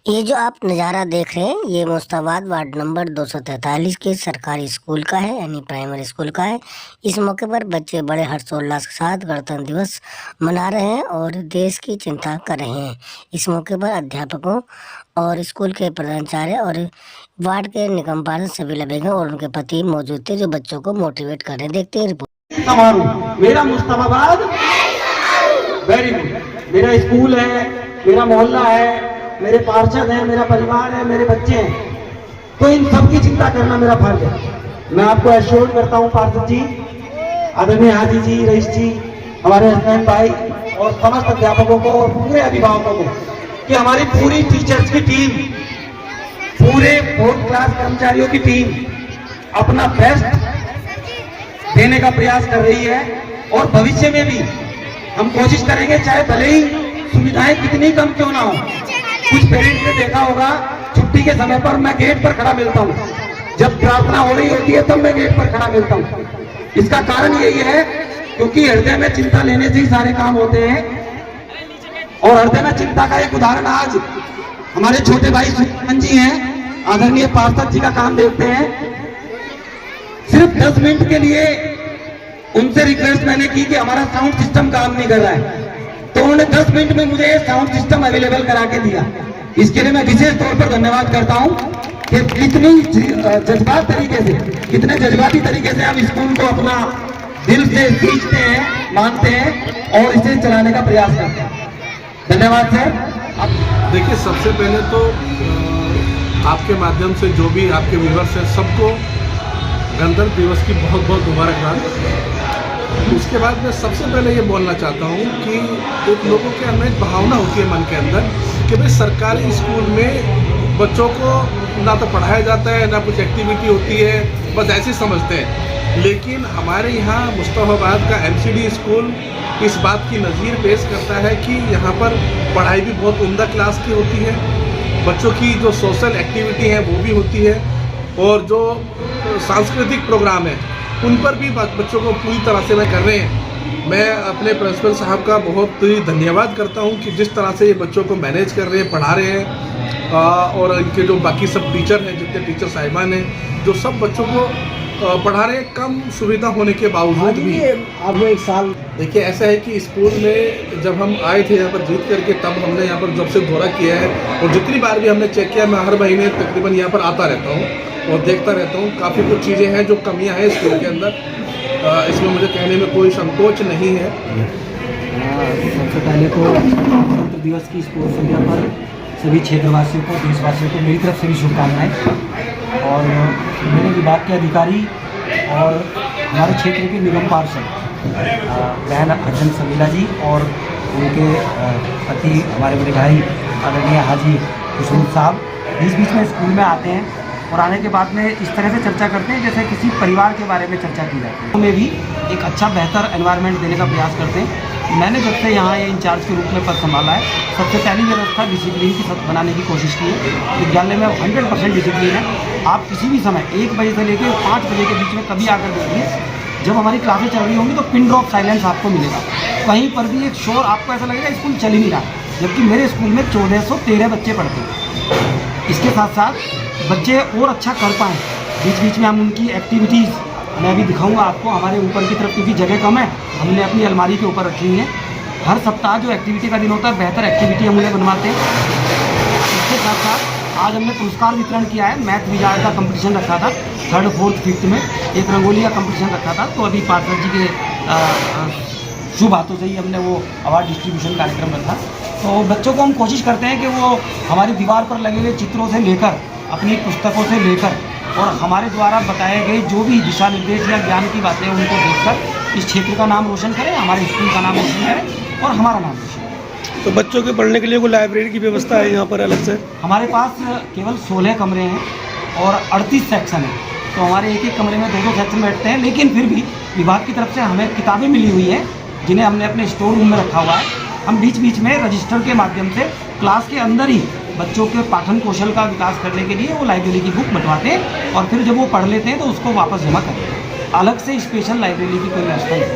ये जो आप नज़ारा देख रहे हैं ये मुस्ताबाद वार्ड नंबर 243 के सरकारी स्कूल का है, यानी प्राइमरी स्कूल का है। इस मौके पर बच्चे बड़े हर्षोल्लास के साथ गणतंत्र दिवस मना रहे हैं और देश की चिंता कर रहे हैं। इस मौके पर अध्यापकों और स्कूल के प्रधानाचार्य और वार्ड के निगम पार्षद सबीला बेगम और उनके पति मौजूद थे, जो बच्चों को मोटिवेट कर रहे। देखते हैं रिपोर्ट। समारोह मेरा मुस्ताबाद वेरी गुड। मेरा स्कूल है, मेरा मोहल्ला है, मेरे पार्षद हैं, मेरा परिवार है, मेरे बच्चे हैं, तो इन सब की चिंता करना मेरा फर्ज है। मैं आपको एश्योर करता हूं पार्षद जी, आदरणीय हाजी जी, रईस जी, हमारे हसनैन भाई और समस्त अध्यापकों को और पूरे अभिभावकों को कि हमारी पूरी टीचर्स की टीम, पूरे 4th क्लास कर्मचारियों की टीम अपना बेस्ट देने का प्रयास कर रही है और भविष्य में भी हम कोशिश करेंगे, चाहे भले ही सुविधाएं कितनी कम क्यों ना हो। कुछ पेरेंट्स ने देखा होगा छुट्टी के समय पर मैं गेट पर खड़ा मिलता हूँ, जब प्रार्थना हो रही होती है तब मैं गेट पर खड़ा मिलता हूँ। इसका कारण यही है क्योंकि हृदय में चिंता लेने से ही सारे काम होते हैं। और हृदय में चिंता का एक उदाहरण आज हमारे छोटे भाई सुमन जी हैं, आदरणीय पार्षद जी का काम देखते हैं। सिर्फ 10 मिनट के लिए उनसे रिक्वेस्ट मैंने की कि हमारा साउंड सिस्टम काम नहीं कर रहा है, तो उन्होंने 10 मिनट में मुझे साउंड सिस्टम अवेलेबल करा के दिया। इसके लिए मैं विशेष तौर पर धन्यवाद करता हूं कि कितनी जज्बात तरीके से, कितने जज्बाती तरीके से हम स्कूल को अपना दिल से खींचते हैं, मानते हैं और इसे चलाने का प्रयास करते हैं। धन्यवाद सर। देखिए, सबसे पहले तो आपके माध्यम से जो भी आपके व्यूअर्स हैं सबको गणतंत्र दिवस की बहुत बहुत मुबारकबाद। उसके बाद मैं सबसे पहले ये बोलना चाहता हूँ कि एक लोगों के अंदर एक भावना होती है मन के अंदर कि भाई सरकारी स्कूल में बच्चों को ना तो पढ़ाया जाता है ना कुछ एक्टिविटी होती है, बस ऐसे समझते हैं। लेकिन हमारे यहाँ मुस्तफाबाद का MCD स्कूल इस बात की नज़ीर पेश करता है कि यहाँ पर पढ़ाई भी बहुत उम्दा क्लास की होती है, बच्चों की जो सोशल एक्टिविटी है वो भी होती है और जो सांस्कृतिक प्रोग्राम है उन पर भी बच्चों को पूरी तरह से मैं कर रहे हैं। मैं अपने प्रिंसिपल साहब का बहुत ही धन्यवाद करता हूं कि जिस तरह से ये बच्चों को मैनेज कर रहे हैं, पढ़ा रहे हैं और इनके जो बाकी सब टीचर हैं, जितने टीचर साहिबान हैं, जो सब बच्चों को पढ़ा रहे हैं कम सुविधा होने के बावजूद भी। अब एक साल देखिए, ऐसा है कि स्कूल में जब हम आए थे यहाँ पर जीत करके, तब हमने यहाँ पर जब से दौरा किया है और जितनी बार भी हमने चेक किया, मैं हर महीने तकरीबन यहाँ पर आता रहता हूँ और देखता रहता हूँ। काफ़ी कुछ चीज़ें हैं जो कमियाँ हैं स्कूल के अंदर, इसमें मुझे कहने में कोई संकोच नहीं है। सबसे पहले तो गणतंत्र दिवस की पूर्व संध्या पर सभी क्षेत्रवासियों को, देशवासियों को मेरी तरफ से भी शुभकामनाएं। और मेरे विभाग के अधिकारी और हमारे क्षेत्र के निगम पार्षद बहन अर्जुन सबीला जी और उनके पति हमारे बड़े भाई आदरणीय हाजी हुसैन साहब बीच बीच में स्कूल में आते हैं और आने के बाद में इस तरह से चर्चा करते हैं जैसे किसी परिवार के बारे में चर्चा की जाती है। हमें भी एक अच्छा बेहतर एनवायरनमेंट देने का प्रयास करते हैं। मैंने जब से यहाँ ये इंचार्ज के रूप में पद संभाला है, सबसे पहली व्यवस्था डिसिप्लिन की बनाने की कोशिश की है। विद्यालय में 100% डिसिप्लिन है। आप किसी भी समय 1 बजे से लेकर 5 बजे के बीच में कभी आकर देखिए, जब हमारी क्लासें चल रही होंगी तो पिन ड्रॉप साइलेंस आपको मिलेगा। कहीं पर भी एक शोर, आपको ऐसा लगेगा स्कूल चल ही नहीं रहा, जबकि मेरे स्कूल में 1413 बच्चे पढ़ते हैं। इसके साथ साथ बच्चे और अच्छा कर पाएँ, बीच बीच में हम उनकी एक्टिविटीज़, मैं अभी दिखाऊंगा आपको, हमारे ऊपर की तरफ क्योंकि जगह कम है, हमने अपनी अलमारी के ऊपर रखी हुई है। हर सप्ताह जो एक्टिविटी का दिन होता है, बेहतर एक्टिविटी हम उन्हें बनवाते हैं। इसके साथ साथ आज हमने पुरस्कार वितरण किया है। मैथ विजार्ड का कंपटीशन रखा था, 3rd, 4th, 5th में एक रंगोली का कंपटीशन रखा था, तो अभी पार्षद जी के शुभ हाथों से ही हमने वो अवार्ड डिस्ट्रीब्यूशन कार्यक्रम रखा। तो बच्चों को हम कोशिश करते हैं कि वो हमारी दीवार पर लगे हुए चित्रों से लेकर, अपनी पुस्तकों से लेकर और हमारे द्वारा बताए गए जो भी दिशा निर्देश या ज्ञान की बातें उनको देखकर इस क्षेत्र का नाम रोशन करें, हमारे स्कूल का नाम रोशन करें और हमारा नाम रोशन करें। तो बच्चों के पढ़ने के लिए कोई लाइब्रेरी की व्यवस्था है यहाँ पर अलग से? हमारे पास केवल 16 कमरे हैं और 38 सेक्शन हैं, तो हमारे एक कमरे में 2 सेक्शन बैठते हैं। लेकिन फिर भी विभाग की तरफ से हमें किताबें मिली हुई हैं जिन्हें हमने अपने स्टोर रूम में रखा हुआ है। हम बीच बीच में रजिस्टर के माध्यम से क्लास के अंदर ही बच्चों के पाठन कौशल का विकास करने के लिए वो लाइब्रेरी की बुक बंटवाते हैं और फिर जब वो पढ़ लेते हैं तो उसको वापस जमा करते हैं। अलग से स्पेशल लाइब्रेरी की कोई व्यवस्था नहीं है।